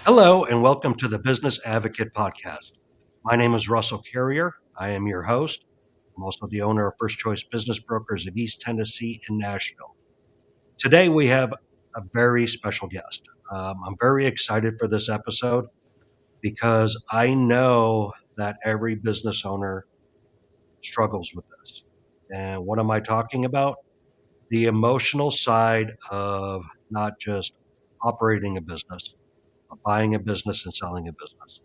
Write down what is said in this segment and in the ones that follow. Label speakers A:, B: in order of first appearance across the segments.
A: Hello, and welcome to the Business Advocate Podcast. My name is Russell Carrier. I am your host. I'm also the owner of First Choice Business Brokers of East Tennessee and Nashville. Today, we have a very special guest. I'm very excited for this episode because I know that every business owner struggles with this. And what am I talking about? The emotional side of not just operating a business, but buying a business and selling a business.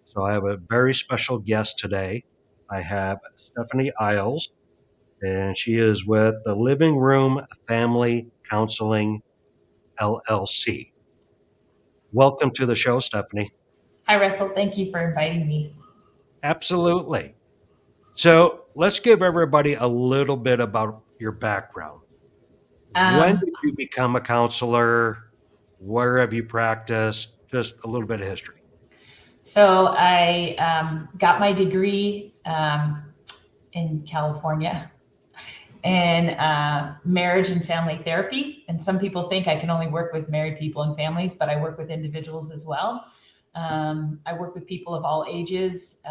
A: So I have a very special guest today. I have Stephanie Iles, and she is with the Living Room Family Counseling LLC. Welcome to the show, Stephanie.
B: Hi, Russell. Thank you for inviting me.
A: Absolutely. So let's give everybody a little bit about your background. When
B: Um,
A: did you become a counselor? Where have you practiced? Just a little bit of history.
B: so I got my degree in California in marriage and family therapy. And some people think I can only work with married people and families, but I work with individuals as well. I work with people of all ages,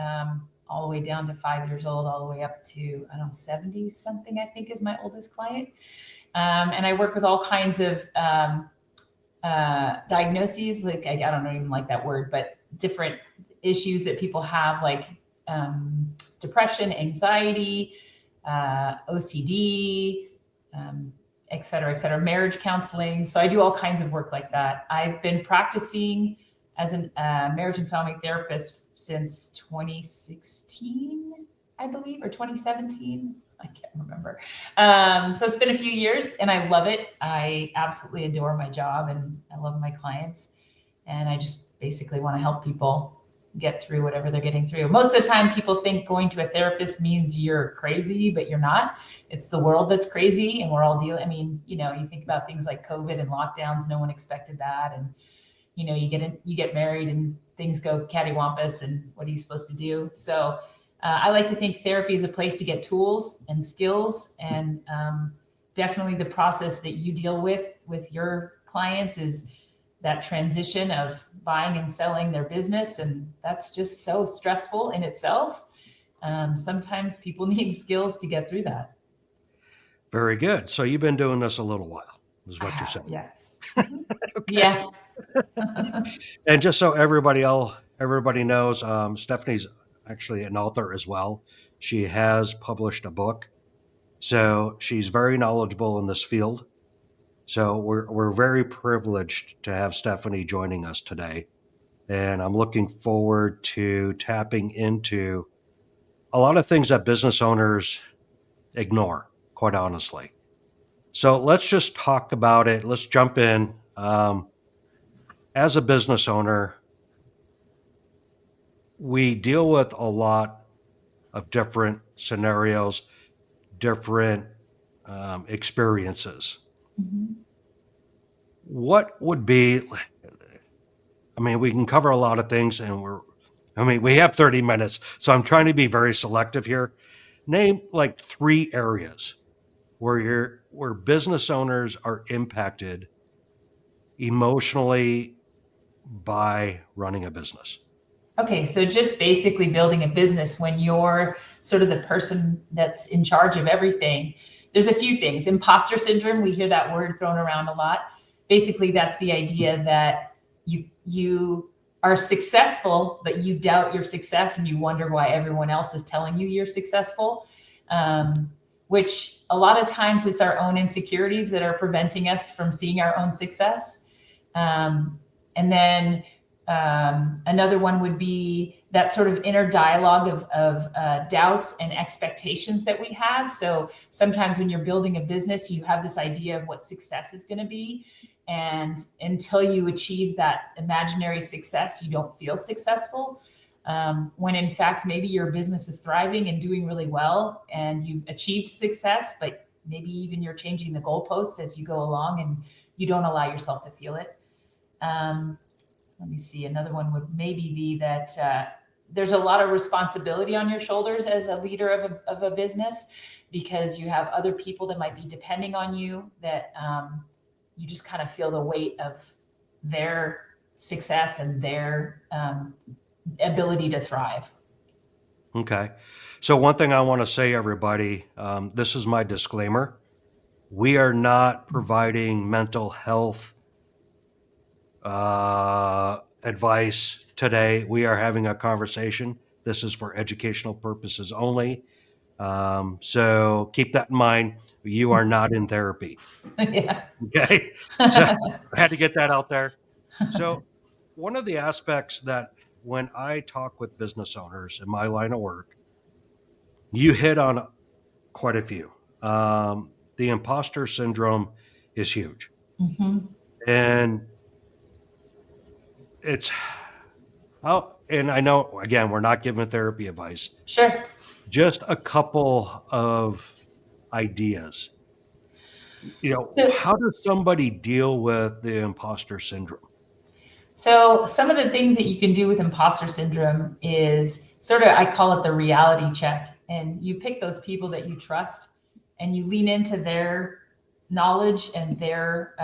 B: all the way down to 5 years old, all the way up to, I don't know, 70 something, I think is my oldest client. And I work with all kinds of diagnoses, like I don't even like that word, but different issues that people have, like depression, anxiety, OCD, et cetera, marriage counseling. So I do all kinds of work like that. I've been practicing as a marriage and family therapist since 2016, I believe, or 2017. I can't remember. So it's been a few years and I love it. I absolutely adore my job and I love my clients. And I just basically want to help people get through whatever they're getting through. Most of the time, people think going to a therapist means you're crazy, but you're not. It's the world that's crazy and we're all dealing. I mean, you think about things like COVID and lockdowns, no one expected that. And, you get married and things go cattywampus and what are you supposed to do? So I like to think therapy is a place to get tools and skills, and definitely the process that you deal with your clients is that transition of buying and selling their business, and that's just so stressful in itself. Sometimes people need skills to get through that.
A: Very good. So you've been doing this a little while, is
B: I
A: what you're
B: have,
A: saying.
B: yes.
A: Okay.
B: Yeah.
A: And just so everybody knows, Stephanie's actually an author as well. She has published a book, so she's very knowledgeable in this field. So we're very privileged to have Stephanie joining us today, and I'm looking forward to tapping into a lot of things that business owners ignore, quite honestly. So let's just talk about it. Let's jump in. As a business owner, we deal with a lot of different scenarios, different experiences.
B: Mhm.
A: What would be, I mean, we can cover a lot of things we have 30 minutes, so I'm trying to be very selective here. Name like three areas where business owners are impacted emotionally by running a business.
B: Okay, so just basically building a business when you're sort of the person that's in charge of everything. There's a few things. Imposter syndrome, we hear that word thrown around a lot. Basically, that's the idea that you are successful, but you doubt your success and you wonder why everyone else is telling you you're successful. Which a lot of times it's our own insecurities that are preventing us from seeing our own success. And then another one would be that sort of inner dialogue of doubts and expectations that we have. So sometimes when you're building a business, you have this idea of what success is going to be. And until you achieve that imaginary success, you don't feel successful. When in fact, maybe your business is thriving and doing really well and you've achieved success, but maybe even you're changing the goalposts as you go along and you don't allow yourself to feel it. Let me see, another one would maybe be that there's a lot of responsibility on your shoulders as a leader of a business, because you have other people that might be depending on you, that you just kind of feel the weight of their success and their ability to thrive.
A: Okay. So one thing I want to say, everybody, this is my disclaimer. We are not providing mental health advice today. We are having a conversation. This is for educational purposes only. So keep that in mind. You are not in therapy.
B: Yeah.
A: Okay. So I had to get that out there. So one of the aspects that when I talk with business owners in my line of work, you hit on quite a few. The imposter syndrome is huge.
B: Mm-hmm.
A: And it's and I know, again, we're not giving therapy advice,
B: Sure.
A: just a couple of ideas.
B: So,
A: How does somebody deal with the imposter syndrome?
B: so some of the things that you can do with imposter syndrome is sort of, I call it the reality check. And you pick those people that you trust and you lean into their knowledge and their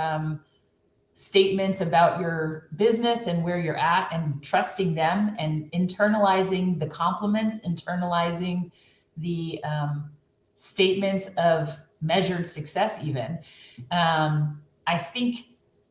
B: statements about your business and where you're at, and trusting them and internalizing the compliments, internalizing the statements of measured success even. I think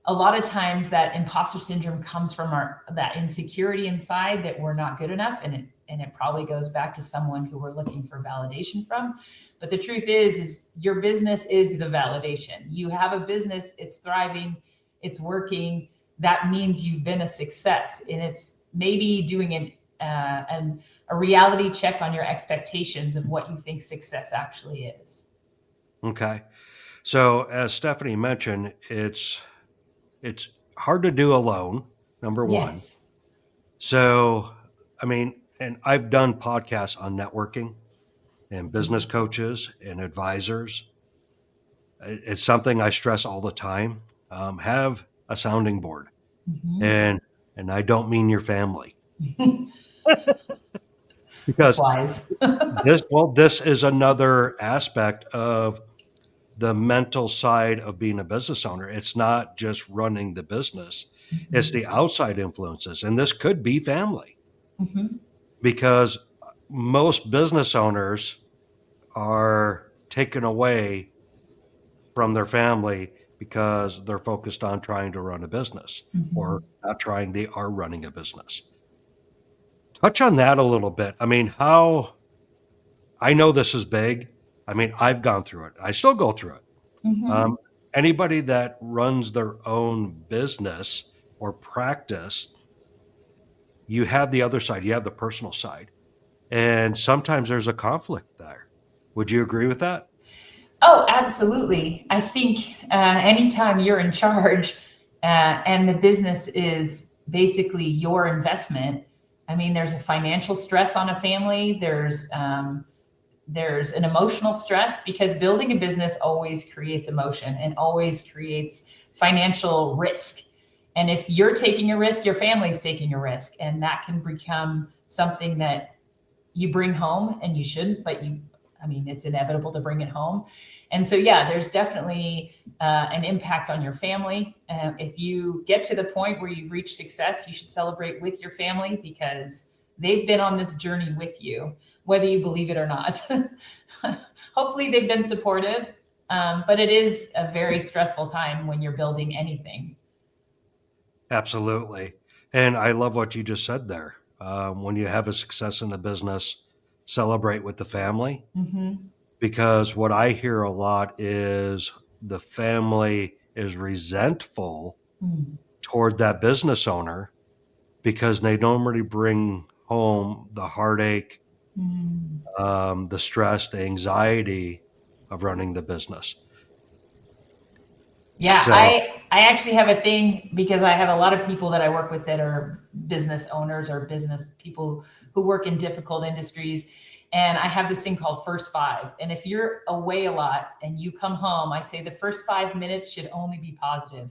B: a lot of times that imposter syndrome comes from that insecurity inside that we're not good enough, and it probably goes back to someone who we're looking for validation from. But the truth is your business is the validation. You have a business, it's thriving, it's working. That means you've been a success, and it's maybe doing a reality check on your expectations of what you think success actually is.
A: Okay. So as Stephanie mentioned, it's hard to do alone, number one.
B: Yes.
A: So, I mean, and I've done podcasts on networking and business coaches and advisors. It's something I stress all the time. Have a sounding board,
B: Mm-hmm.
A: and I don't mean your family,
B: That's
A: because
B: wise.
A: this is another aspect of the mental side of being a business owner. It's not just running the business; it's
B: Mm-hmm.
A: the outside influences, and this could be family,
B: Mm-hmm.
A: because most business owners are taken away from their family because they're focused on trying to run a business,
B: Mm-hmm.
A: or not trying, they are running a business. Touch on that a little bit. I mean, how I know this is big. I mean, I've gone through it. I still go through it.
B: Mm-hmm.
A: Um, Anybody that runs their own business or practice, you have the other side, you have the personal side. And sometimes there's a conflict there. Would you agree with that?
B: Oh, absolutely. I think anytime you're in charge and the business is basically your investment, I mean, there's a financial stress on a family. There's an emotional stress, because building a business always creates emotion and always creates financial risk. And if you're taking a risk, your family's taking a risk, and that can become something that you bring home, and you shouldn't, but I mean, it's inevitable to bring it home. And so, yeah, there's definitely an impact on your family. If you get to the point where you've reached success, you should celebrate with your family, because they've been on this journey with you, whether you believe it or not. Hopefully, they've been supportive, but it is a very stressful time when you're building anything.
A: Absolutely. And I love what you just said there. When you have a success in the business, celebrate with the family.
B: Mm-hmm.
A: Because what I hear a lot is the family is resentful
B: Mm-hmm.
A: toward that business owner because they normally bring home the heartache, the stress, the anxiety of running the business.
B: Yeah,
A: So,
B: I actually have a thing, because I have a lot of people that I work with that are business owners or business people who work in difficult industries. And I have this thing called first five. And if you're away a lot and you come home, I say the first 5 minutes should only be positive.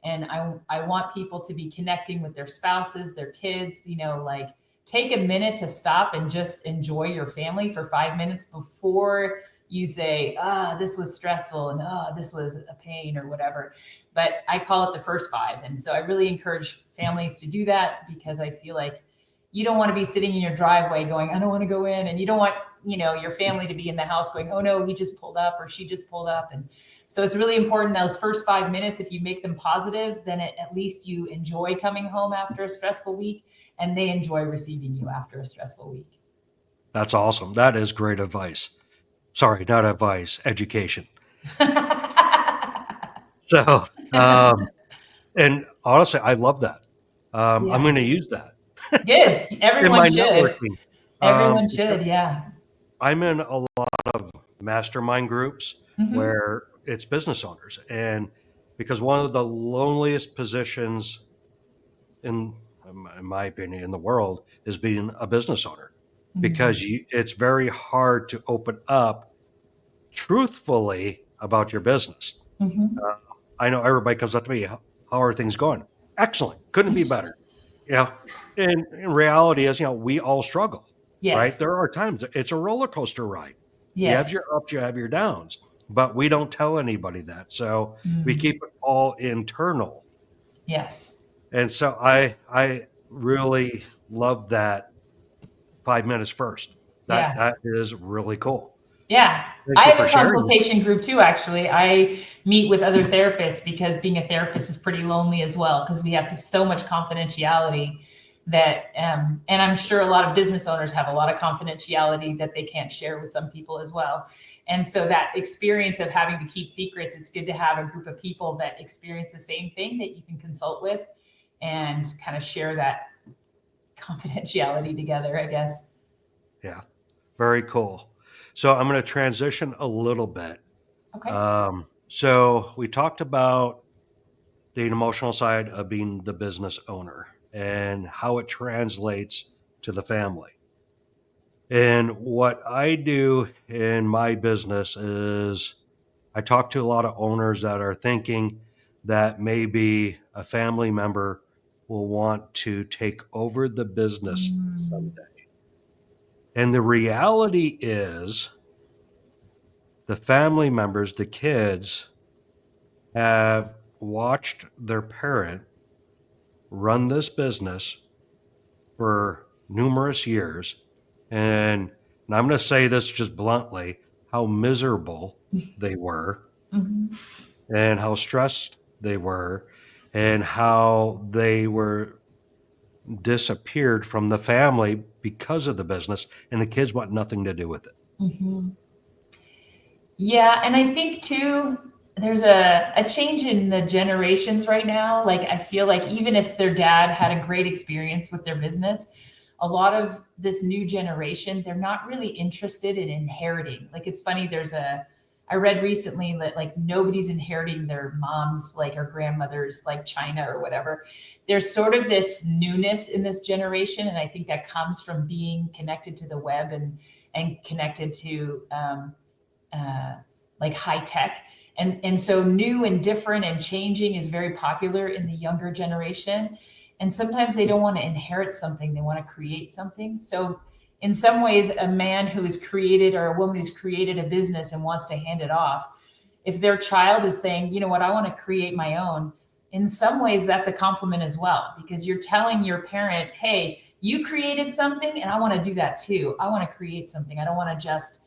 B: And I want people to be connecting with their spouses, their kids, like take a minute to stop and just enjoy your family for 5 minutes before you say, this was stressful and this was a pain or whatever. But I call it the first 5. And so I really encourage families to do that, because I feel like you don't want to be sitting in your driveway going, I don't want to go in. And you don't want, your family to be in the house going, oh no, he just pulled up or she just pulled up. And so it's really important those first 5 minutes, if you make them positive, then at least you enjoy coming home after a stressful week, and they enjoy receiving you after a stressful week.
A: That's awesome. That is great advice. Sorry, not advice, education. So, and honestly, I love that. I'm
B: Yeah.
A: going to use that
B: Good.
A: in
B: Everyone
A: my
B: should.
A: networking.
B: Everyone
A: Because
B: should. Yeah.
A: I'm in a lot of mastermind groups
B: Mm-hmm.
A: where it's business owners. And because one of the loneliest positions in my opinion, in the world is being a business owner, because it's very hard to open up truthfully about your business.
B: Mm-hmm.
A: Uh, I know everybody comes up to me, how are things going? Excellent. Couldn't be better. You know, and in reality is, we all struggle, right?
B: Yes.
A: There are times it's a roller coaster ride. You have your
B: Yes.
A: ups, you have your downs, but we don't tell anybody that. So we
B: Mm.
A: keep it all internal.
B: Yes.
A: And so I really love that 5 minutes first. That
B: Yeah.
A: that is really cool.
B: Yeah.
A: Thank
B: I
A: you
B: have
A: for
B: a
A: sharing that.
B: consultation group too, actually. I meet with other therapists, because being a therapist is pretty lonely as well, because we have so much confidentiality that, and I'm sure a lot of business owners have a lot of confidentiality that they can't share with some people as well. And so that experience of having to keep secrets, it's good to have a group of people that experience the same thing that you can consult with and kind of share that confidentiality together, I guess.
A: Yeah, very cool. So I'm going to transition a little bit.
B: Okay.
A: So we talked about the emotional side of being the business owner and how it translates to the family. And what I do in my business is I talk to a lot of owners that are thinking that maybe a family member will want to take over the business
B: Mm.
A: someday. And the reality is, the family members, the kids, have watched their parent run this business for numerous years. And I'm going to say this just bluntly, how miserable they were,
B: Mhm.
A: and how stressed they were, and how they were disappeared from the family because of the business, and the kids want nothing to do with it.
B: Mhm. Yeah, and I think too, there's a change in the generations right now. Like, I feel like even if their dad had a great experience with their business, a lot of this new generation, they're not really interested in inheriting. Like, it's funny, I read recently that like nobody's inheriting their mom's like or grandmother's like china or whatever. There's sort of this newness in this generation, and I think that comes from being connected to the web and connected to uh, like high tech. And so new and different and changing is very popular in the younger generation. And sometimes they don't want to inherit something, they want to create something. So in some ways, a man who has created or a woman who's created a business and wants to hand it off, if their child is saying, you know what, I want to create my own, in some ways that's a compliment as well, because you're telling your parent, hey, you created something and I want to do that too. I want to create something. I don't want to just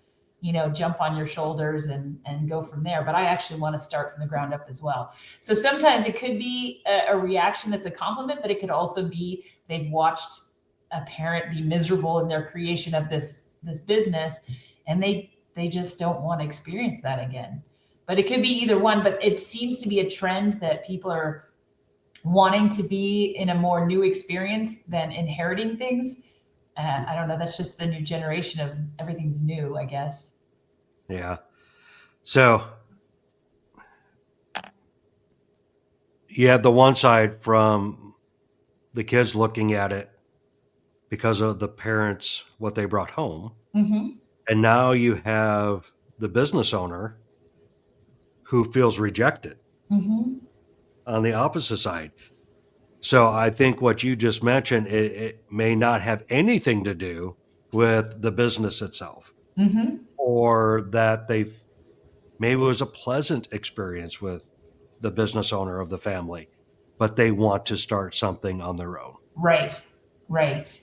B: jump on your shoulders and go from there. But I actually want to start from the ground up as well. So sometimes it could be a reaction that's a compliment, but it could also be they've watched a parent be miserable in their creation of this business, and they just don't want to experience that again. But it could be either one. But it seems to be a trend that people are wanting to be in a more new experience than inheriting things. I don't know. That's just the new generation of everything's new, I guess.
A: Yeah. So you have the one side from the kids looking at it because of the parents, what they brought home.
B: Mm-hmm.
A: And now you have the business owner who feels rejected
B: Mm-hmm.
A: on the opposite side. So I think what you just mentioned, it may not have anything to do with the business itself.
B: Mm-hmm.
A: or that they've maybe it was a pleasant experience with the business owner of the family, but they want to start something on their own.
B: Right, right.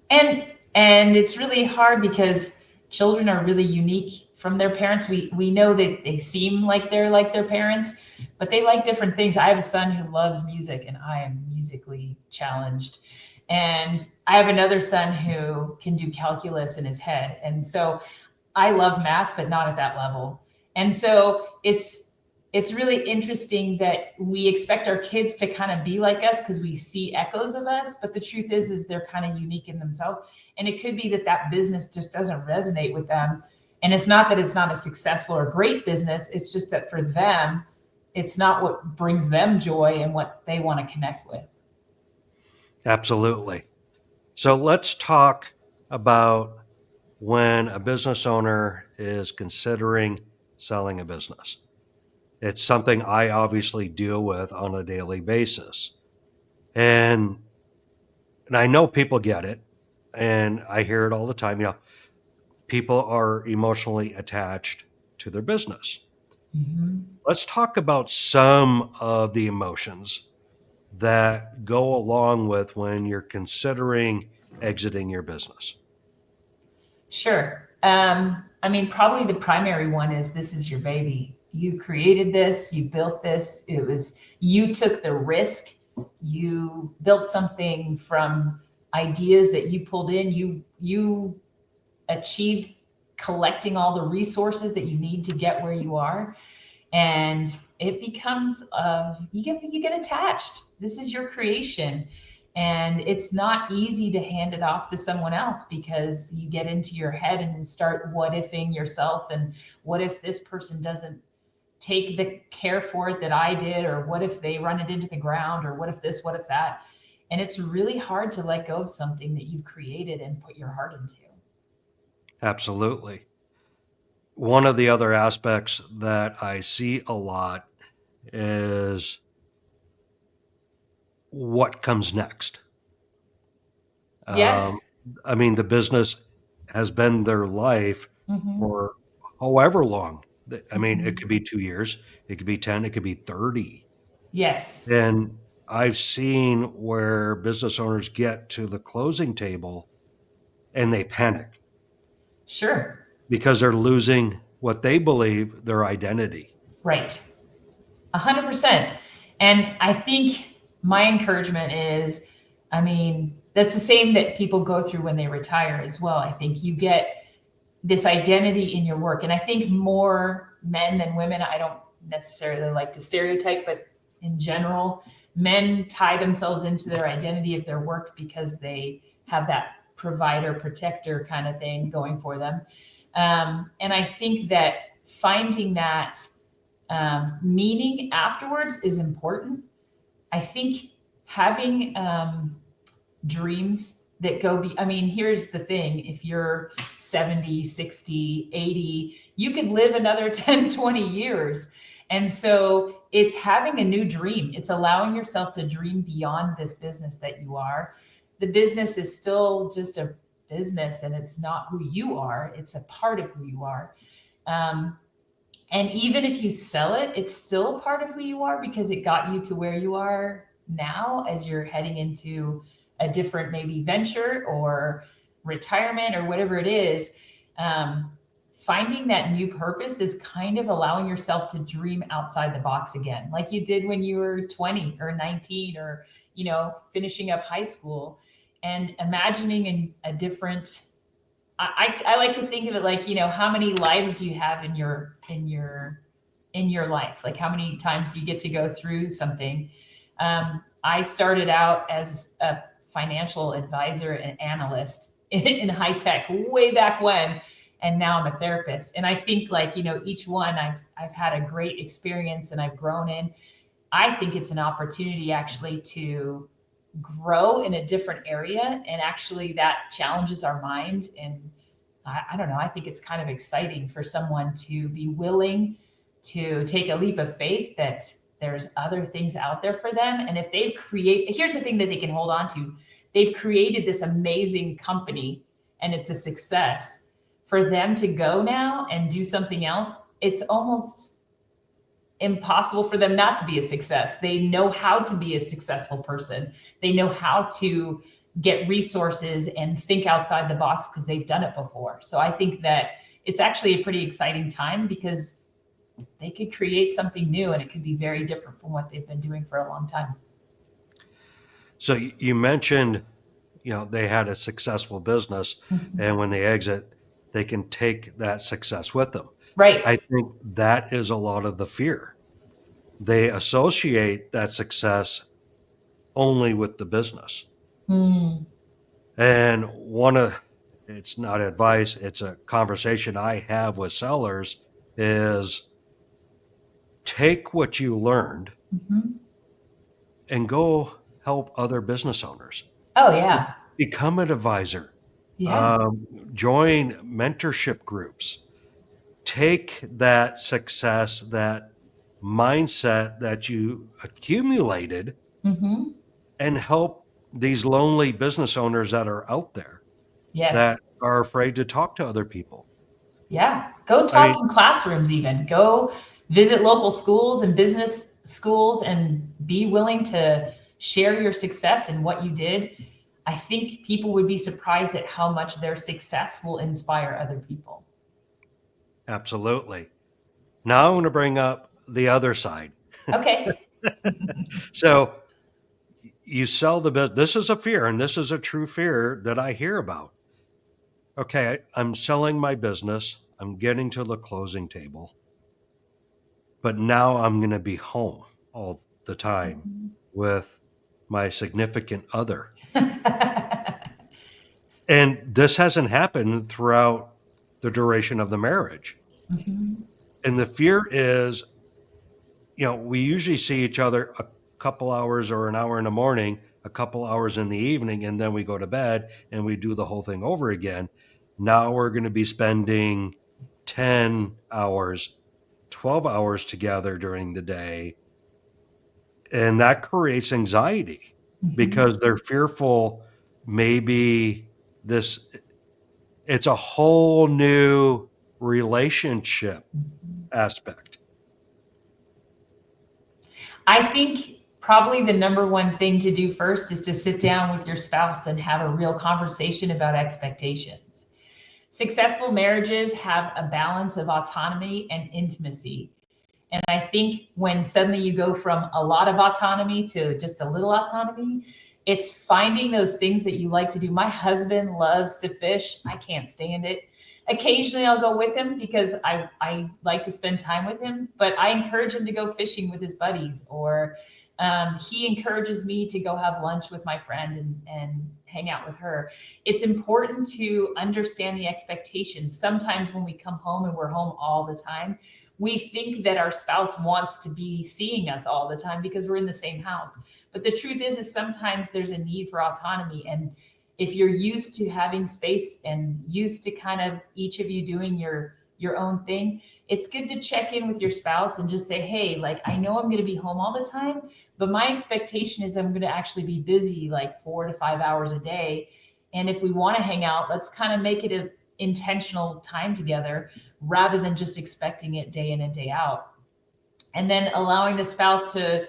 B: And it's really hard because children are really unique from their parents. We know that they seem like they're like their parents, but they like different things. I have a son who loves music, and I am musically challenged. And I have another son who can do calculus in his head. And so I love math, but not at that level. And so it's really interesting that we expect our kids to kind of be like us because we see echoes of us, but the truth is they're kind of unique in themselves. And it could be that that business just doesn't resonate with them. And it's not that it's not a successful or great business, it's just that for them, it's not what brings them joy and what they want to connect with.
A: Absolutely. So let's talk about when a business owner is considering selling a business. It's something I obviously deal with on a daily basis. And and I know people get it, and I hear it all the time. People are emotionally attached to their business.
B: Mhm.
A: Let's talk about some of the emotions that go along with when you're considering exiting your business.
B: Sure. I mean, probably the primary one is this is your baby. You created this, you built this. It was you took the risk. You built something from ideas that you pulled in. You achieved collecting all the resources that you need to get where you are, and it becomes you get attached. This is your creation, and it's not easy to hand it off to someone else because you get into your head and start what ifing yourself, and what if this person doesn't take the care for it that I did, or what if they run it into the ground, or what if this, what if that. And it's really hard to let go of something that you've created and put your heart into.
A: Absolutely. One of the other aspects that I see a lot is what comes next. Um,
B: Yes.
A: I mean, the business has been their life
B: Hmm.
A: for however long. I mean, it
B: Hmm.
A: could be 2 years, it could be 10, it could be 30.
B: Yes.
A: And I've seen where business owners get to the closing table and they panic
B: Sure.
A: because they're losing what they believe their identity.
B: Right. 100%. And I think my encouragement is, I mean, that's the same that people go through when they retire as well. I think you get this identity in your work. And I think more men than women, I don't necessarily like to stereotype, but in general, men tie themselves into their identity of their work because they have that provider, protector kind of thing going for them. And I think that finding that meaning afterwards is important. I think having dreams that go be I mean, here's the thing, if you're 70, 60, 80, you could live another 10, 20 years. And so it's having a new dream. It's allowing yourself to dream beyond this business that you are. The business is still just a business, and it's not who you are. It's a part of who you are. Um, and even if you sell it, it's still a part of who you are because it got you to where you are now as you're heading into a different maybe venture or retirement or whatever it is. Um, Finding that new purpose is kind of allowing yourself to dream outside the box again, like you did when you were 20 or 19, or finishing up high school, and imagining a different. I like to think of it like, how many lives do you have in your life? Like, how many times do you get to go through something? I started out as a financial advisor and analyst in high tech way back when, and now I'm a therapist. And I think, like, each one I've had a great experience and I've grown in. I think it's an opportunity actually to grow in a different area, and actually that challenges our mind. And I don't know, I think it's kind of exciting for someone to be willing to take a leap of faith that there's other things out there for them. And if they've created, here's the thing that they can hold on to, they've created this amazing company and it's a success. for them to go now and do something else, it's almost impossible for them not to be a success. They know how to be a successful person. They know how to get resources and think outside the box because they've done it before. So I think that it's actually a pretty exciting time because they could create something new and it could be very different from what they've been doing for a long time.
A: So you mentioned, they had a successful business,
B: Mhm.
A: and when they exit, they can take that success with them.
B: Right.
A: I think that is a lot of the fear. They associate that success only with the business.
B: Mm.
A: And it's not advice, it's a conversation I have with sellers is take what you learned
B: Mhm.
A: and go help other business owners.
B: Oh
A: Be-
B: yeah.
A: Become an advisor.
B: Yeah.
A: Um, Join mentorship groups. Take that success, that mindset that you accumulated,
B: Hmm.
A: and help these lonely business owners that are out there
B: Yes.
A: that are afraid to talk to other people.
B: Yeah. Go
A: I
B: talk
A: mean,
B: in classrooms, even. Go visit local schools and business schools and be willing to share your success and what you did. I think people would be surprised at how much their success will inspire other people.
A: absolutely. Now I want to bring up the other side.
B: Okay.
A: So you sell the business. This is a fear, and this is a true fear that I hear about. Okay, I'm selling my business. I'm getting to the closing table, but now I'm going to be home all the time
B: Mhm.
A: with my significant other. And this hasn't happened throughout the duration of the marriage.
B: Mhm.
A: And the fear is, we usually see each other a couple hours or an hour in the morning, a couple hours in the evening, and then we go to bed and we do the whole thing over again. Now we're going to be spending 10 hours, 12 hours together during the day. And that creates anxiety
B: Mhm.
A: because they're fearful maybe this it's a whole new relationship
B: Mhm.
A: aspect.
B: I think probably the number one thing to do first is to sit down with your spouse and have a real conversation about expectations. Successful marriages have a balance of autonomy and intimacy. And I think when suddenly you go from a lot of autonomy to just a little autonomy, it's finding those things that you like to do. My husband loves to fish. I can't stand it. Occasionally I'll go with him because I like to spend time with him, but I encourage him to go fishing with his buddies, or he encourages me to go have lunch with my friend and hang out with her. It's important to understand the expectations. Sometimes when we come home and we're home all the time, we think that our spouse wants to be seeing us all the time because we're in the same house. But the truth is sometimes there's a need for autonomy. And if you're used to having space and used to kind of each of you doing your own thing, it's good to check in with your spouse and just say, hey, like, I know I'm going to be home all the time, but my expectation is I'm going to actually be busy like 4 to 5 hours a day. And if we want to hang out, let's kind of make it an intentional time together rather than just expecting it day in and day out. And then allowing the spouse to,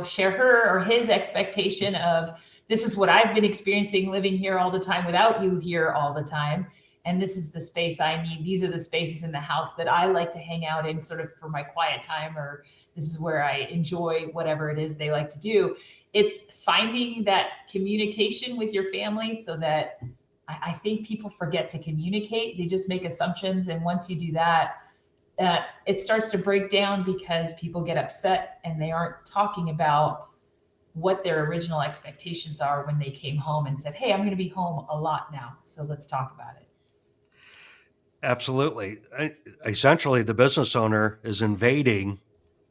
B: share her or his expectation of, this is what I've been experiencing living here all the time without you here all the time. And this is the space I need. These are the spaces in the house that I like to hang out in sort of for my quiet time, or this is where I enjoy whatever it is they like to do. It's finding that communication with your family so that I think people forget to communicate. They just make assumptions. And once you do that, it starts to break down because people get upset and they aren't talking about what their original expectations are when they came home and said, hey, I'm going to be home a lot now. So let's talk about it.
A: Absolutely. Essentially, the business owner is invading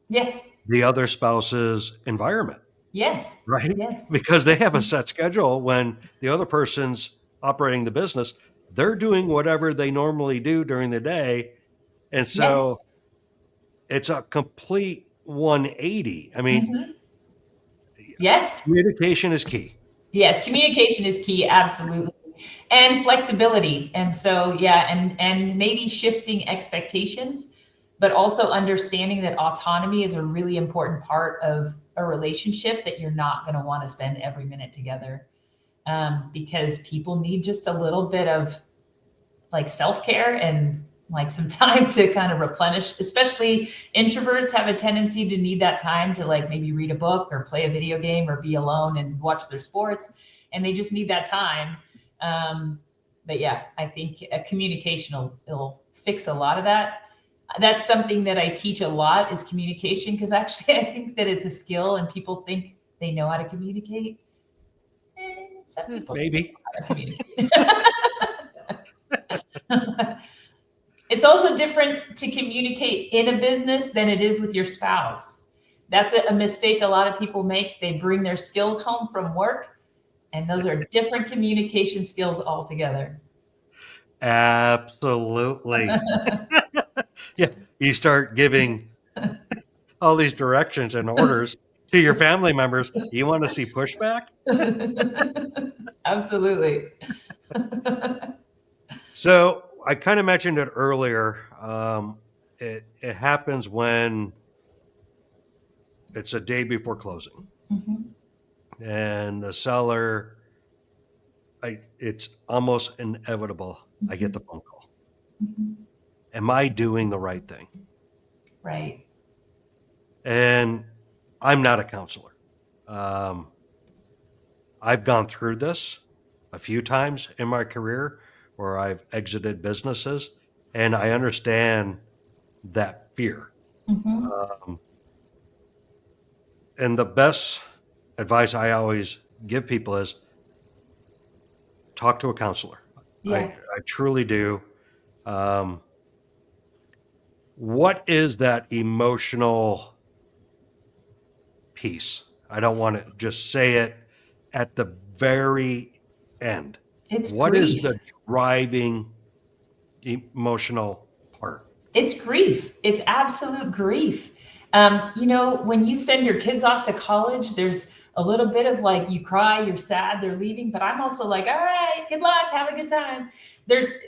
B: Yeah.
A: the other spouse's environment,
B: Yes.
A: right?
B: Yes.
A: Because they have a set schedule when the other person's operating the business. They're doing whatever they normally do during the day. And so
B: Yes.
A: it's a complete 180. I mean,
B: Hmm. Yes.
A: communication is key.
B: Yes. Communication is key. Absolutely. And flexibility. And so, yeah, and maybe shifting expectations, but also understanding that autonomy is a really important part of a relationship, that you're not going to want to spend every minute together, because people need just a little bit of like self-care and like some time to kind of replenish. Especially introverts have a tendency to need that time to like maybe read a book or play a video game or be alone and watch their sports, and they just need that time. But yeah, I think a communication will fix a lot of that. That's something that I teach a lot, is communication, because actually I think that it's a skill and people think they know how to communicate. Some people don't know
A: Maybe.
B: how to communicate. It's also different to communicate in a business than it is with your spouse. That's a mistake a lot of people make. They bring their skills home from work, and those are different communication skills altogether.
A: Absolutely. Yeah. You start giving all these directions and orders to your family members. You want to see pushback?
B: Absolutely.
A: So I kind of mentioned it earlier. It happens when it's a day before closing,
B: Mhm.
A: and the seller, it's almost inevitable. I get the
B: Mhm.
A: phone call.
B: Mhm.
A: Am I doing the right thing?
B: Right.
A: And I'm not a counselor. Um, I've gone through this a few times in my career where I've exited businesses, and I understand that fear.
B: Mhm.
A: Um, and the best advice I always give people is talk to a counselor.
B: Yeah.
A: I truly do. Um, what is that emotional piece? I don't want to just say it at the very end.
B: It's
A: What is the
B: grief.
A: driving emotional part?
B: It's grief. It's absolute grief. When you send your kids off to college, there's a little bit of like, you cry, you're sad, they're leaving. But I'm also like, all right, good luck, have a good time.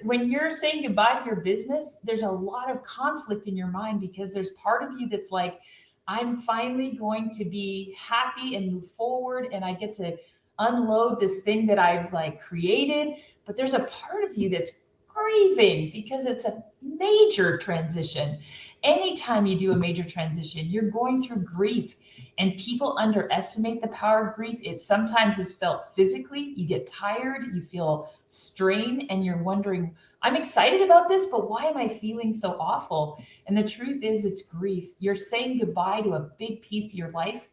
B: When you're saying goodbye to your business, there's a lot of conflict in your mind, because there's part of you that's like, I'm finally going to be happy and move forward, and I get to unload this thing that I've like created. But there's a part of you that's grieving, because it's a major transition. Anytime you do a major transition, you're going through grief, and people underestimate the power of grief. It sometimes is felt physically. You get tired, you feel strain, and you're wondering, I'm excited about this, but why am I feeling so awful? And the truth is, it's grief. You're saying goodbye to a big piece of your life.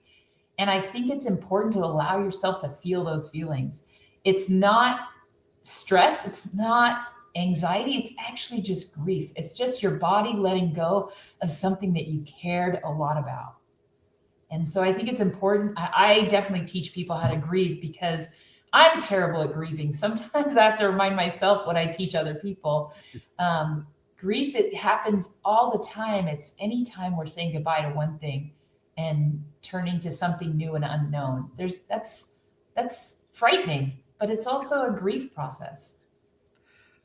B: And I think it's important to allow yourself to feel those feelings. It's not stress, it's not anxiety, it's actually just grief. It's just your body letting go of something that you cared a lot about. And so I think it's important. I definitely teach people how to grieve, because I'm terrible at grieving. Sometimes I have to remind myself what I teach other people. Grief, it happens all the time. It's anytime we're saying goodbye to one thing and turning to something new and unknown. That's frightening, but it's also a grief process.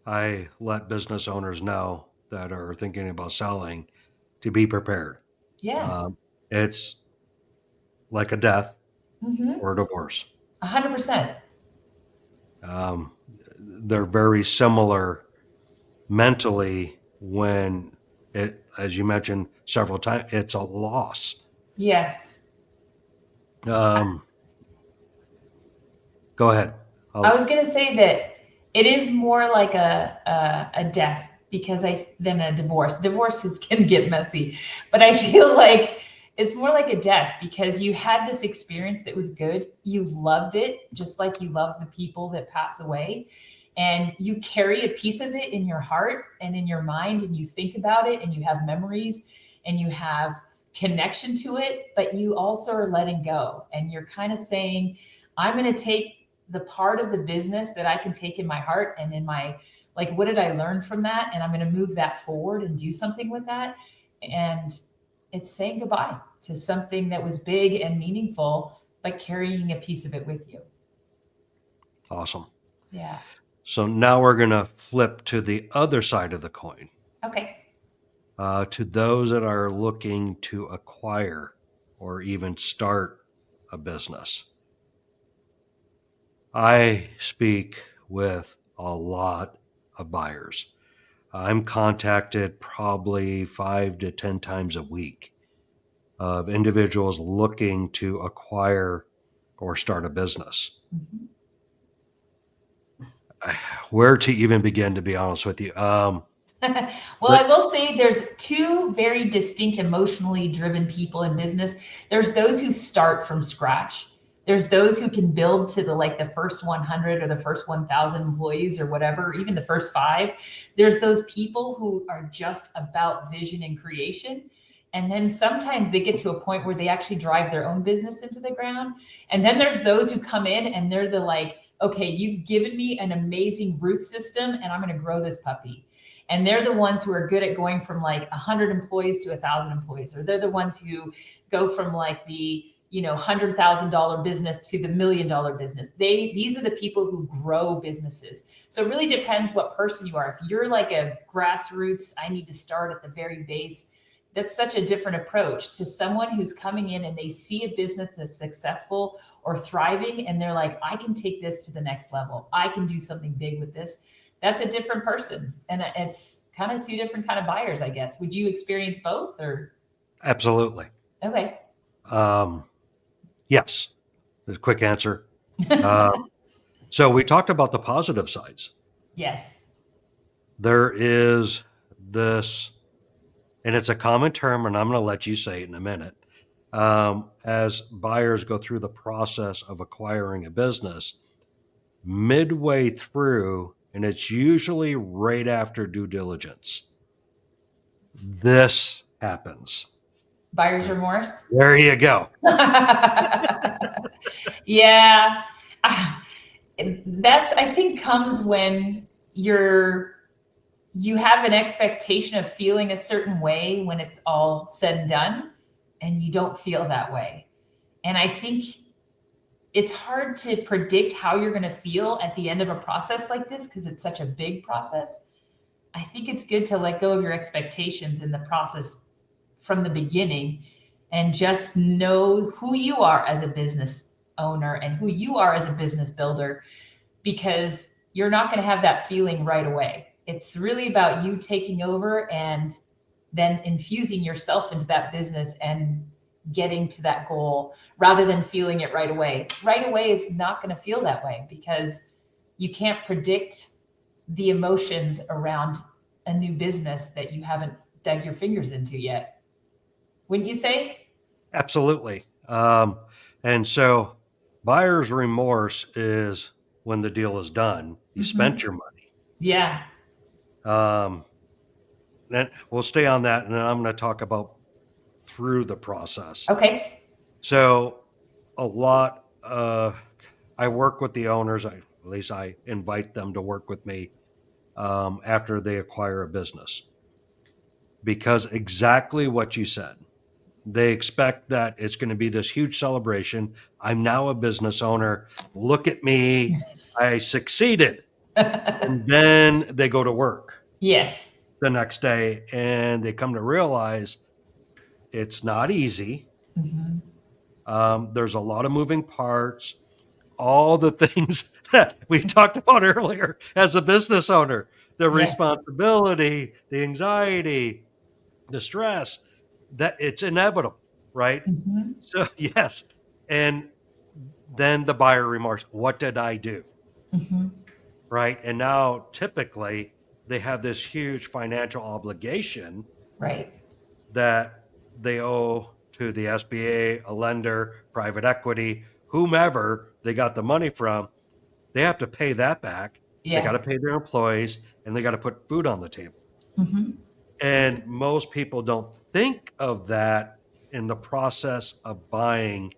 A: I let business owners know that are thinking about selling to be prepared.
B: Yeah.
A: Um, it's like a death
B: Mm-hmm.
A: or a divorce.
B: 100%.
A: Um, they're very similar mentally when as you mentioned several times, it's a loss.
B: Yes.
A: Um, go ahead.
B: I
A: I'll,
B: was gonna say that it is more like a death, because I than a divorce. Divorces can get messy, but I feel like it's more like a death, because you had this experience that was good. You loved it, just like you love the people that pass away, and you carry a piece of it in your heart and in your mind, and you think about it, and you have memories, and you have connection to it. But you also are letting go, and you're kind of saying, I'm going to take the part of the business that I can take in my heart and in my, like, what did I learn from that? And I'm going to move that forward and do something with that. And it's saying goodbye to something that was big and meaningful, but carrying a piece of it with you.
A: awesome.
B: Yeah.
A: So now we're going to flip to the other side of the coin,
B: Okay.
A: to those that are looking to acquire or even start a business. I speak with a lot of buyers. I'm contacted probably 5 to 10 times a week of individuals looking to acquire or start a business.
B: Mm-hmm.
A: Where to even begin, to be honest with you?
B: Well, I
A: But
B: will say there's two very distinct emotionally driven people in business. There's those who start from scratch. There's those who can build to the first 100 or the first 1,000 employees or whatever, even the first 5. There's those people who are just about vision and creation. And then sometimes they get to a point where they actually drive their own business into the ground. And then there's those who come in and they're okay, you've given me an amazing root system and I'm going to grow this puppy. And they're the ones who are good at going from 100 employees to 1,000 employees, or they're the ones who go from the $100,000 business to the $1 million business. These are the people who grow businesses. So it really depends what person you are. If you're like a grassroots, I need to start at the very base, that's such a different approach to someone who's coming in and they see a business that's successful or thriving and they're like, I can take this to the next level. I can do something big with this. That's a different person. And it's kind of two different kind of buyers, I guess. Would you experience both or?
A: absolutely.
B: Okay.
A: Um, yes, is a quick answer. Uh, so we talked about the positive sides.
B: Yes.
A: There is this, and it's a common term, and I'm going to let you say it in a minute. As buyers go through the process of acquiring a business, midway through, and it's usually right after due diligence, this happens.
B: Buyer's remorse.
A: There you go.
B: Yeah. That's, I think, comes when you have an expectation of feeling a certain way when it's all said and done, and you don't feel that way. And I think it's hard to predict how you're going to feel at the end of a process like this because it's such a big process. I think it's good to let go of your expectations in the process from the beginning and just know who you are as a business owner and who you are as a business builder, because you're not going to have that feeling right away. It's really about you taking over and then infusing yourself into that business and getting to that goal rather than feeling it right away. Right away is not going to feel that way because you can't predict the emotions around a new business that you haven't dug your fingers into yet. Wouldn't you say?
A: Absolutely. And so buyer's remorse is when the deal is done, you
B: Mm-hmm.
A: spent your money.
B: Yeah.
A: Um, then we'll stay on that, and then I'm going to talk about through the process.
B: Okay.
A: So a lot, I work with the owners, at least I invite them to work with me after they acquire a business, because exactly what you said. They expect that it's going to be this huge celebration. I'm now a business owner. Look at me. I succeeded. And then they go to work
B: Yes.
A: the next day and they come to realize it's not easy.
B: Mm-hmm.
A: There's a lot of moving parts, all the things that we talked about earlier as a business owner, the
B: Yes.
A: responsibility, the anxiety, the stress, that it's inevitable, right?
B: Mm-hmm.
A: So, yes. And then the buyer remarks, what did I do?
B: Mm-hmm.
A: Right. And now typically they have this huge financial obligation
B: Right.
A: that they owe to the SBA, a lender, private equity, whomever they got the money from. They have to pay that back. They got
B: Yeah.
A: to pay their employees and they got to put food on the table.
B: Mm-hmm.
A: And most people don't think of that in the process of buying.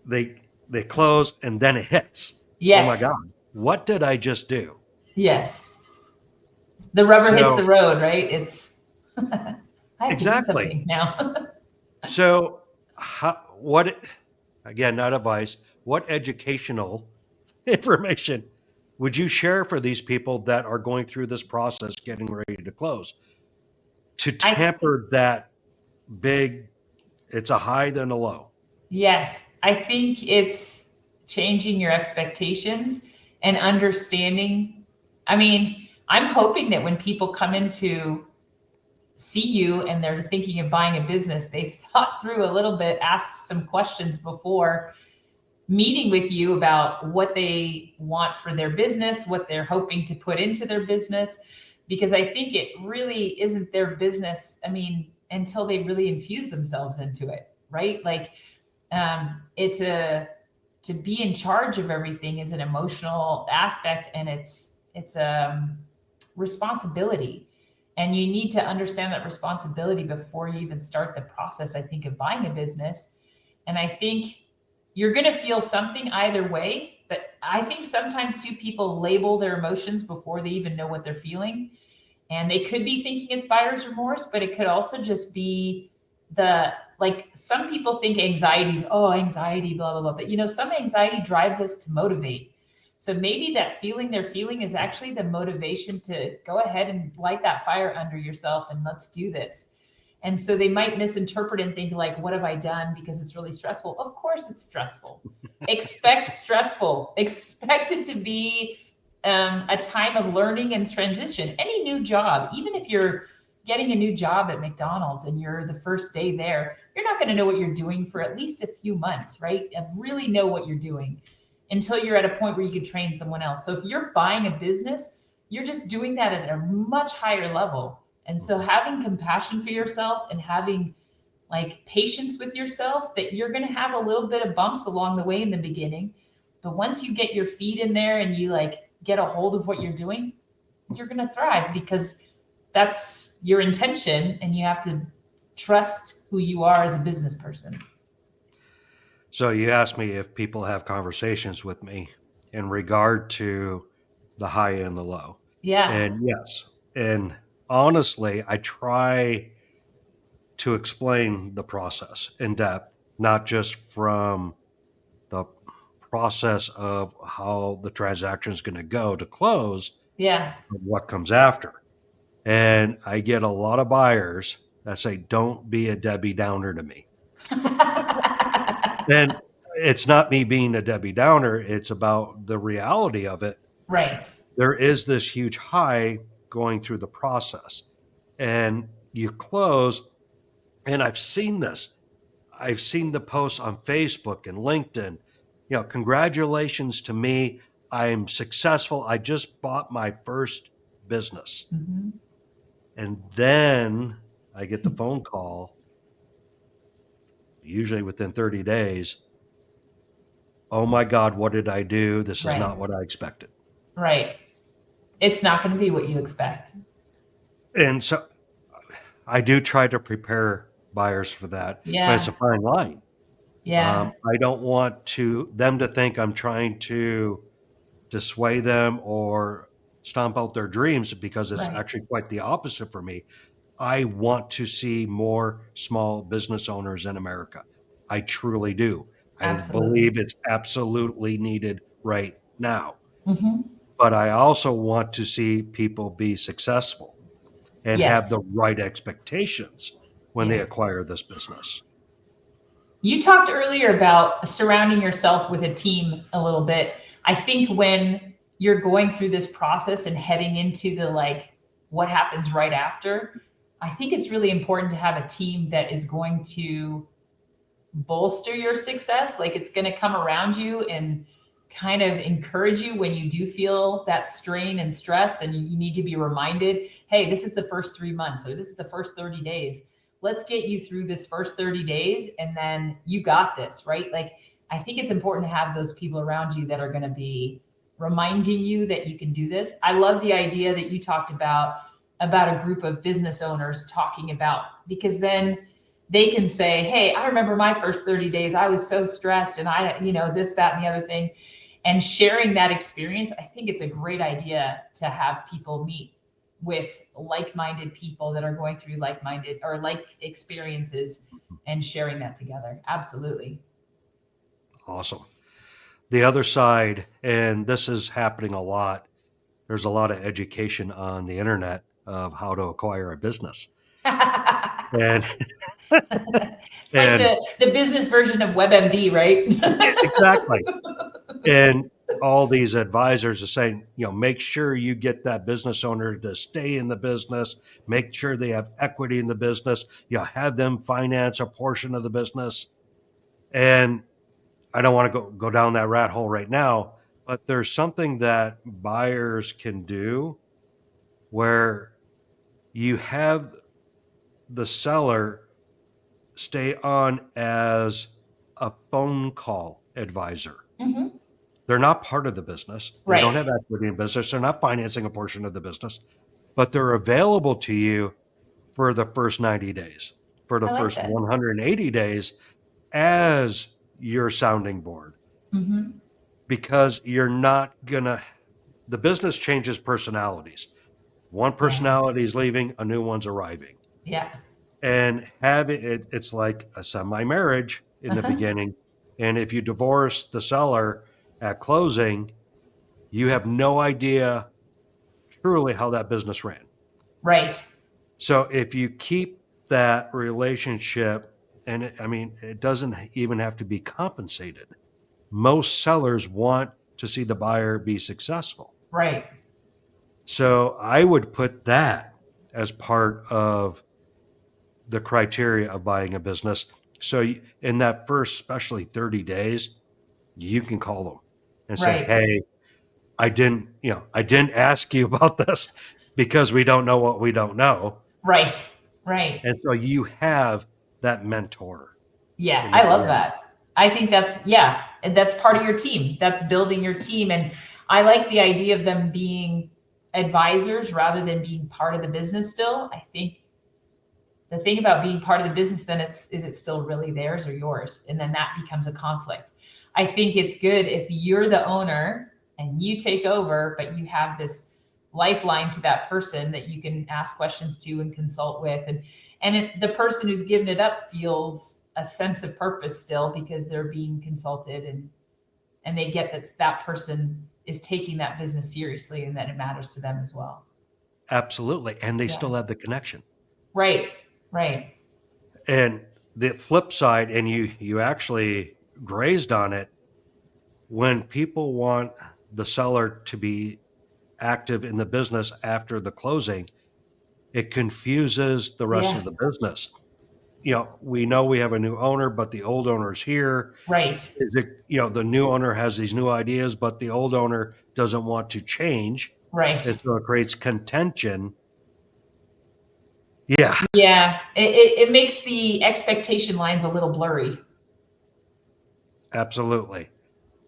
A: They close and then it hits. Oh my
B: Yes.
A: God, what did I just do?
B: Yes. The rubber hits
A: So
B: the road, right? It's I have to do
A: exactly.
B: something now.
A: So what, again, not advice, what educational information Would you share for these people that are going through this process, getting ready to close, to
B: I
A: temper that big, it's a high then a low?
B: Yes, I think it's changing your expectations and understanding. I mean, I'm hoping that when people come in to see you and they're thinking of buying a business, they've thought through a little bit, asked some questions before meeting with you about what they want for their business, what they're hoping to put into their business, because I think it really isn't their business. I mean, until they really infuse themselves into it, right? Like, it's a to be in charge of everything is an emotional aspect, and it's responsibility, and you need to understand that responsibility before you even start the process, I think, of buying a business. And I think you're going to feel something either way, but I think sometimes too people label their emotions before they even know what they're feeling, and they could be thinking it's buyer's remorse, but it could also just be the, like, some people think anxiety's, oh, anxiety, blah blah blah, but some anxiety drives us to motivate. So maybe that feeling they're feeling is actually the motivation to go ahead and light that fire under yourself and let's do this. And so they might misinterpret and think, like, what have I done, because it's really stressful. Of course it's stressful. Expect stressful. Expect it to be a time of learning and transition. Any new job, even if you're getting a new job at McDonald's and you're the first day there, you're not going to know what you're doing for at least a few months, right? And really know what you're doing until you're at a point where you could train someone else. So if you're buying a business, you're just doing that at a much higher level. And so having compassion for yourself and having like patience with yourself, that you're going to have a little bit of bumps along the way in the beginning. But once you get your feet in there and you like get a hold of what you're doing, you're going to thrive, because that's your intention, and you have to trust who you are as a business person.
A: So you asked me if people have conversations with me in regard to the high and the low.
B: Yeah.
A: And yes, and honestly, I try to explain the process in depth, not just from the process of how the transaction is going to go to close,
B: Yeah.
A: but what comes after. And I get a lot of buyers that say, don't be a Debbie Downer to me. And it's not me being a Debbie Downer, it's about the reality of it.
B: Right.
A: There is this huge high going through the process, and you close. And I've seen this. I've seen the posts on Facebook and LinkedIn. Congratulations to me. I'm successful. I just bought my first business.
B: Mm-hmm.
A: And then I get the phone call, usually within 30 days. Oh my God, what did I do? This is
B: Right.
A: not what I expected.
B: Right. It's not going to be what you expect.
A: And so I do try to prepare buyers for that, but it's
B: Yeah.
A: a fine line.
B: Yeah.
A: I don't want them to think I'm trying to dissuade them or stomp out their dreams, because it's
B: Right.
A: actually quite the opposite for me. I want to see more small business owners in America. I truly do. I
B: Absolutely.
A: believe it's absolutely needed right now.
B: Mm-hmm.
A: But I also want to see people be successful and have
B: Yes.
A: the right expectations when they
B: Yes.
A: acquire this business.
B: You talked earlier about surrounding yourself with a team a little bit. I think when you're going through this process and heading into the like what happens right after, I think it's really important to have a team that is going to bolster your success. Like, it's going to come around you and kind of encourage you when you do feel that strain and stress, and you need to be reminded, hey, this is the first 3 months, or this is the first 30 days. Let's get you through this first 30 days, and then you got this, right? Like, I think it's important to have those people around you that are going to be reminding you that you can do this. I love the idea that you talked about a group of business owners talking about, because then they can say, hey, I remember my first 30 days, I was so stressed, and this, that, and the other thing. And sharing that experience, I think it's a great idea to have people meet with like-minded people that are going through like-minded or like experiences, and sharing that together. Absolutely.
A: Awesome. The other side, and this is happening a lot, there's a lot of education on the internet of how to acquire a business. And
B: It's like
A: and
B: the business version of WebMD, right?
A: exactly. And all these advisors are saying, make sure you get that business owner to stay in the business, make sure they have equity in the business, have them finance a portion of the business. And I don't want to go down that rat hole right now, but there's something that buyers can do where you have the seller stay on as a phone call advisor.
B: Mhm.
A: They're not part of the business. They don't
B: Right.
A: have equity in business. They're not financing a portion of the business, but they're available to you for the first 90 days, for the
B: I like
A: first
B: that.
A: 180 days as your sounding board,
B: Mhm.
A: because you're not gonna, the business changes personalities. One
B: Yeah.
A: personality is leaving, a new one's arriving.
B: Yeah.
A: And having it's like a semi-marriage in the
B: Uh-huh.
A: beginning. And if you divorce the seller at closing, you have no idea truly how that business ran.
B: Right.
A: So if you keep that relationship, and it doesn't even have to be compensated. Most sellers want to see the buyer be successful.
B: Right.
A: So I would put that as part of the criteria of buying a business. So in that first, especially 30 days, you can call them and say,
B: Right.
A: "Hey, I didn't ask you about this because we don't know what we don't know."
B: Right. Right.
A: And so you have that mentor
B: Yeah,
A: in the
B: I love
A: beginning.
B: that. I think that's yeah, and that's part of your team. That's building your team, and I like the idea of them being advisors rather than being part of the business still. I think the thing about being part of the business then it's is it still really theirs or yours? And then that becomes a conflict. I think it's good if you're the owner and you take over, but you have this lifeline to that person that you can ask questions to and consult with, and the person who's given it up feels a sense of purpose still because they're being consulted, and they get that that person is taking that business seriously and that it matters to them as well.
A: Absolutely. And they
B: Yeah.
A: still have the connection.
B: Right. Right.
A: And the flip side, and you actually grazed on it, when people want the seller to be active in the business after the closing, it confuses the rest
B: Yeah.
A: of the business. We know we have a new owner, but the old owner's here.
B: Right.
A: Is it, the new owner has these new ideas, but the old owner doesn't want to change.
B: Right.
A: And so it creates contention. Yeah,
B: Yeah. It makes the expectation lines a little blurry.
A: absolutely.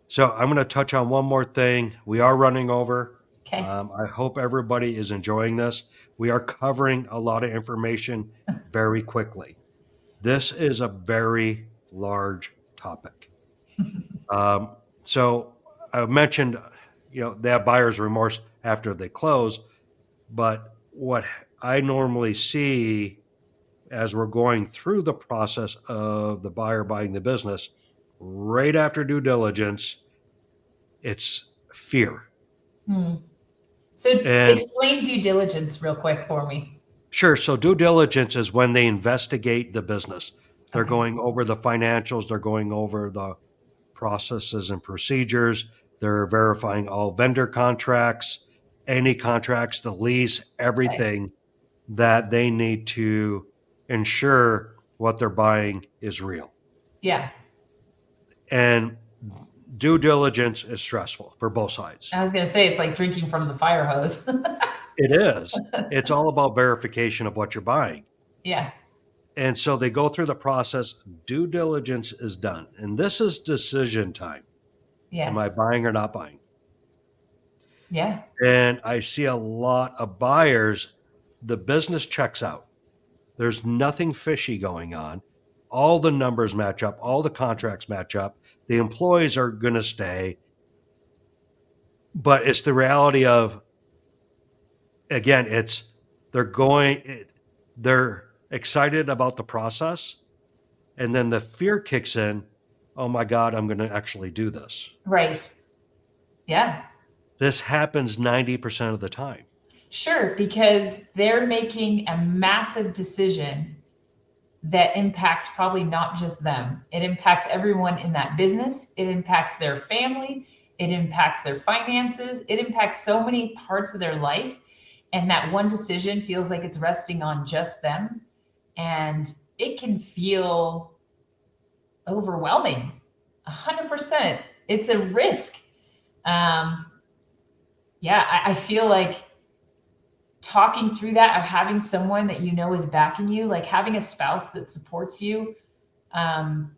A: So I'm going to touch on one more thing. We are running over.
B: Okay.
A: I hope everybody is enjoying this. We are covering a lot of information very quickly. This is a very large topic. Um, so I mentioned, they have buyer's remorse after they close, but what I normally see as we're going through the process of the buyer buying the business, right after due diligence, it's fear.
B: Hmm. So
A: And
B: explain due diligence real quick for me.
A: sure, so due diligence is when they investigate the business. They're
B: Okay.
A: going over the financials, they're going over the processes and procedures, they're verifying all vendor contracts, any contracts, the lease,
B: Okay.
A: everything that they need to ensure what they're buying is real.
B: Yeah.
A: And due diligence is stressful for both sides.
B: I was gonna say it's like drinking from the fire hose.
A: It is. It's all about verification of what you're buying.
B: Yeah.
A: And so they go through the process. Due diligence is done. And this is decision time. Am I
B: Yes.
A: buying or not buying?
B: Yeah.
A: And I see a lot of buyers, the business checks out. There's nothing fishy going on. All the numbers match up, all the contracts match up. The employees are going to stay. But it's the reality of, again, they're going, they're excited about the process. And then the fear kicks in. oh my God, I'm going to actually do this.
B: Right. Yeah.
A: This happens 90% of the time.
B: Sure, because they're making a massive decision that impacts probably not just them. It impacts everyone in that business. It impacts their family. It impacts their finances. It impacts so many parts of their life. And that one decision feels like it's resting on just them. And it can feel overwhelming. 100%. It's a risk. Um, yeah, I feel like talking through that or having someone that you know is backing you, like having a spouse that supports you. Um,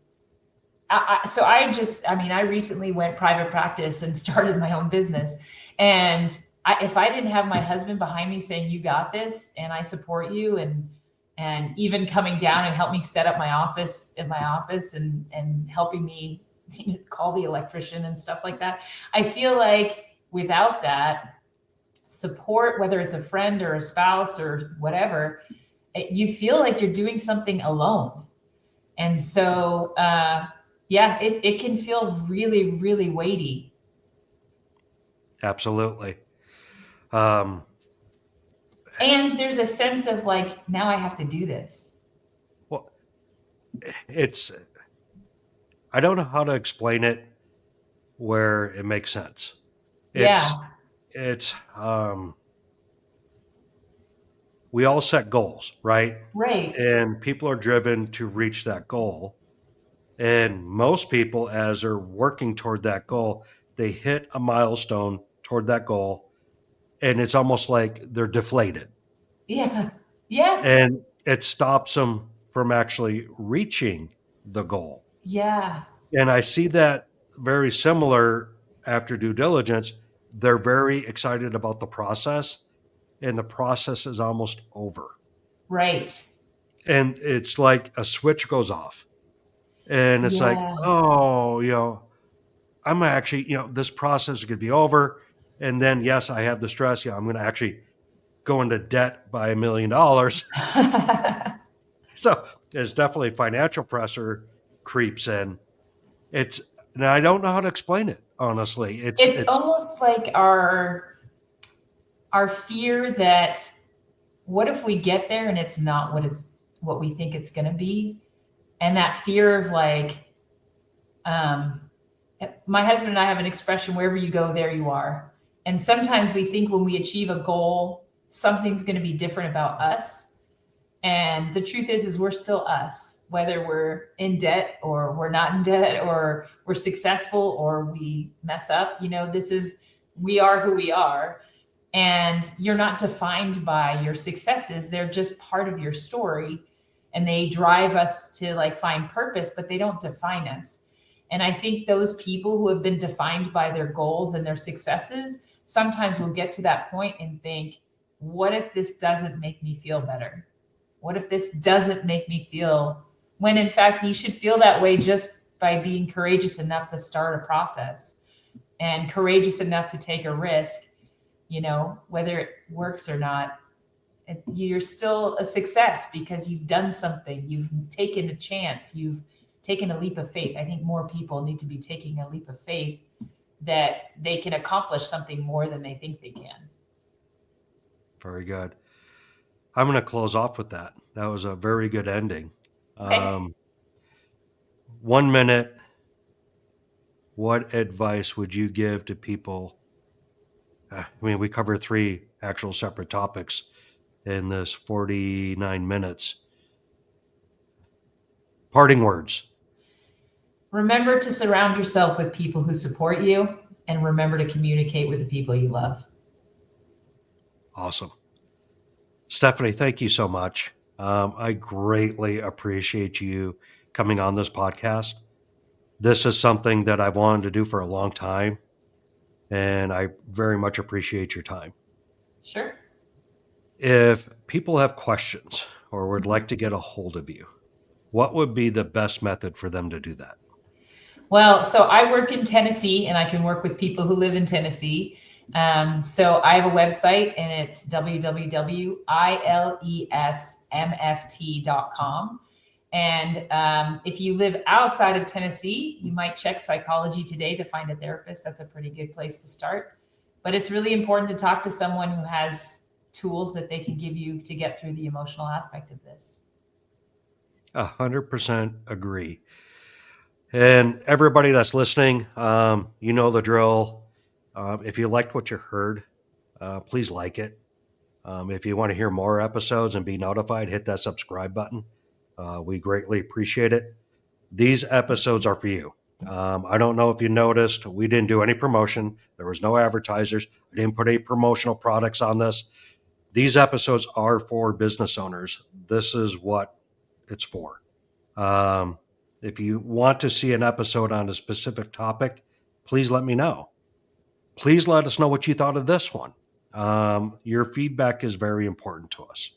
B: I recently went private practice and started my own business. And if I didn't have my husband behind me saying, you got this, and I support you, and even coming down and help me set up my office and helping me call the electrician and stuff like that. I feel like without that support, whether it's a friend or a spouse or whatever, you feel like you're doing something alone. And so, yeah, it can feel really, really weighty.
A: Absolutely. Um,
B: And there's a sense of like, now I have to do this.
A: well, it's, I don't know how to explain it where it makes sense. It's,
B: Yeah,
A: it's, we all set goals, right?
B: right.
A: And people are driven to reach that goal. And most people, as they're working toward that goal, they hit a milestone toward that goal, and it's almost like they're deflated.
B: Yeah, yeah,
A: And it stops them from actually reaching the goal.
B: yeah,
A: And I see that very similar after due diligence. They're very excited about the process, and the process is almost over.
B: right.
A: And it's like a switch goes off. And it's like,
B: Yeah.
A: oh, I'm actually, this process is going to be over. And then, yes, I have the stress. Yeah, I'm going to actually go into debt by $1 million. So there's definitely financial pressure creeps in. It's, and I don't know how to explain it, honestly.
B: It's almost like our fear that what if we get there and it's not what we think it's going to be, and that fear of like, um, my husband and I have an expression: wherever you go, there you are. And sometimes we think when we achieve a goal, something's going to be different about us. And the truth is we're still us, whether we're in debt or we're not in debt, or we're successful or we mess up. We are who we are. And you're not defined by your successes. They're just part of your story. And they drive us to like find purpose, but they don't define us. And I think those people who have been defined by their goals and their successes sometimes will get to that point and think, what if this doesn't make me feel better? What if this doesn't make me feel, when in fact you should feel that way just by being courageous enough to start a process and courageous enough to take a risk, whether it works or not. You're still a success because you've done something, you've taken a chance, you've taken a leap of faith. I think more people need to be taking a leap of faith that they can accomplish something more than they think they can.
A: very good. I'm going to close off with that. That was a very good ending.
B: Okay.
A: 1 minute, what advice would you give to people? I mean, we cover three actual separate topics in this 49 minutes. Parting words.
B: Remember to surround yourself with people who support you, and remember to communicate with the people you love.
A: Awesome. Stephanie, thank you so much. I greatly appreciate you coming on this podcast. This is something that I've wanted to do for a long time, and I very much appreciate your time.
B: Sure.
A: If people have questions or would like to get a hold of you, what would be the best method for them to do that?
B: Well, so I work in Tennessee and I can work with people who live in Tennessee. So I have a website and it's www.ilesmft.com. And if you live outside of Tennessee, you might check Psychology Today to find a therapist. That's a pretty good place to start. But it's really important to talk to someone who has tools that they can give you to get through the emotional aspect of this.
A: 100% agree. And everybody that's listening, you know the drill. If you liked what you heard, please like it. If you want to hear more episodes and be notified, hit that subscribe button. We greatly appreciate it. These episodes are for you. I don't know if you noticed, we didn't do any promotion. There was no advertisers. I didn't put any promotional products on this. These episodes are for business owners. This is what it's for. If you want to see an episode on a specific topic, please let me know. Please let us know what you thought of this one. Your feedback is very important to us.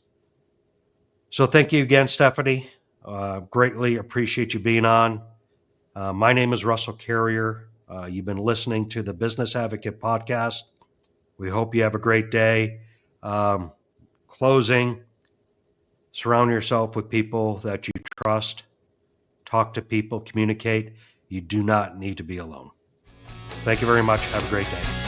A: So thank you again, Stephanie. Greatly appreciate you being on. My name is Russell Carrier. You've been listening to the Business Advocate Podcast. We hope you have a great day. Closing, surround yourself with people that you trust. Talk to people, communicate. You do not need to be alone. Thank you very much. Have a great day.